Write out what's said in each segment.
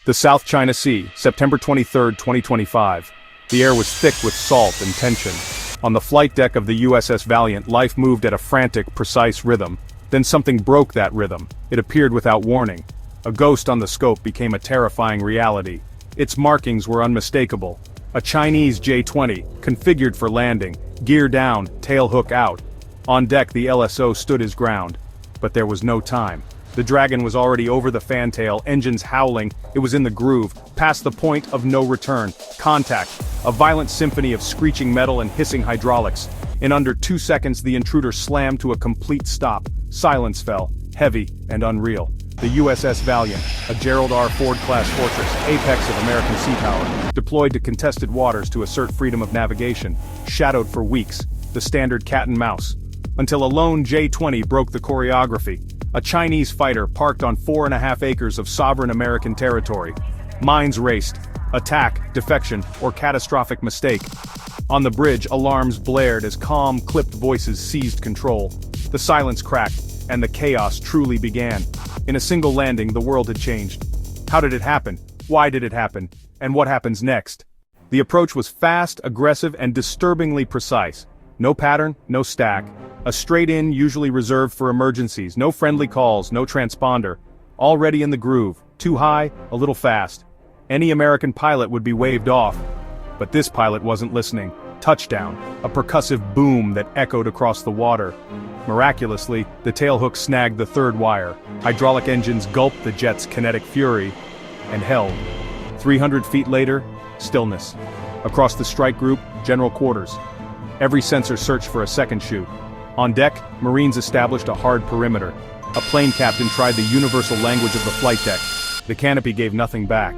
The South China Sea, September 23, 2025. The air was thick with salt and tension. On the flight deck of the USS Valiant, life moved at a frantic, precise rhythm. Then something broke that rhythm. It appeared without warning. A ghost on the scope became a terrifying reality. Its markings were unmistakable. A Chinese J-20, configured for landing, gear down, tail hook out. On deck the LSO stood his ground. But there was no time. The Dragon was already over the fantail, engines howling. It was in the groove, past the point of no return. Contact, a violent symphony of screeching metal and hissing hydraulics. In under 2 seconds the intruder slammed to a complete stop. Silence fell, heavy and unreal. The USS Valiant, a Gerald R. Ford-class fortress, apex of American sea power, deployed to contested waters to assert freedom of navigation, shadowed for weeks, the standard cat and mouse. Until a lone J-20 broke the choreography. A Chinese fighter parked on 4.5 acres of sovereign American territory. Minds raced. Attack, defection, or catastrophic mistake. On the bridge, alarms blared as calm, clipped voices seized control. The silence cracked, and the chaos truly began. In a single landing, the world had changed. How did it happen? Why did it happen? And what happens next? The approach was fast, aggressive, and disturbingly precise. No pattern, no stack. A straight-in, usually reserved for emergencies. No friendly calls, no transponder. Already in the groove. Too high, a little fast. Any American pilot would be waved off. But this pilot wasn't listening. Touchdown. A percussive boom that echoed across the water. Miraculously, the tailhook snagged the third wire. Hydraulic engines gulped the jet's kinetic fury. And held. 300 feet later, stillness. Across the strike group, general quarters. Every sensor searched for a second shoot. On deck, Marines established a hard perimeter. A plane captain tried the universal language of the flight deck. The canopy gave nothing back.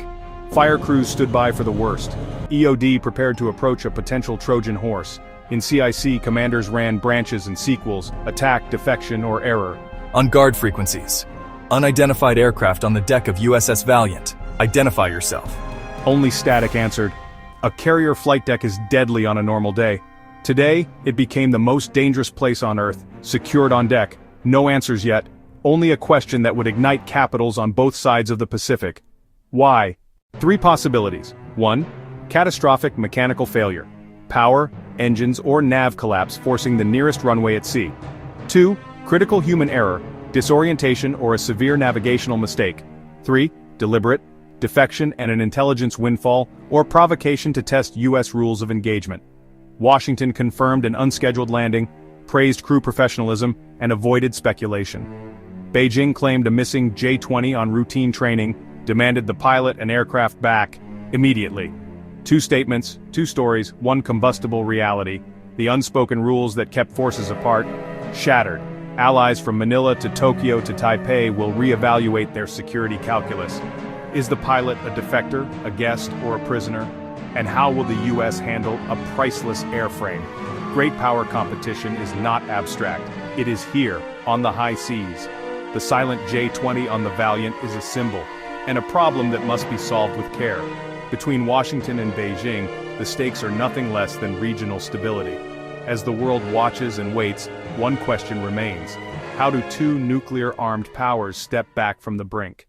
Fire crews stood by for the worst. EOD prepared to approach a potential Trojan horse. In CIC, commanders ran branches and sequels, attack, defection, or error. On guard frequencies. Unidentified aircraft on the deck of USS Valiant. Identify yourself. Only static answered. A carrier flight deck is deadly on a normal day. Today, it became the most dangerous place on Earth, secured on deck. No answers yet. Only a question that would ignite capitals on both sides of the Pacific. Why? 3 possibilities. 1. Catastrophic mechanical failure. Power, engines, or nav collapse forcing the nearest runway at sea. 2. Critical human error, disorientation or a severe navigational mistake. 3. Deliberate, defection and an intelligence windfall, or provocation to test U.S. rules of engagement. Washington confirmed an unscheduled landing, praised crew professionalism, and avoided speculation. Beijing claimed a missing J-20 on routine training, demanded the pilot and aircraft back, immediately. 2 statements, 2 stories, 1 combustible reality. The unspoken rules that kept forces apart, shattered. Allies from Manila to Tokyo to Taipei will reevaluate their security calculus. Is the pilot a defector, a guest, or a prisoner? And how will the U.S. handle a priceless airframe? Great power competition is not abstract. It is here, on the high seas. The silent J-20 on the Valiant is a symbol, and a problem that must be solved with care. Between Washington and Beijing, the stakes are nothing less than regional stability. As the world watches and waits, one question remains. How do 2 nuclear-armed powers step back from the brink?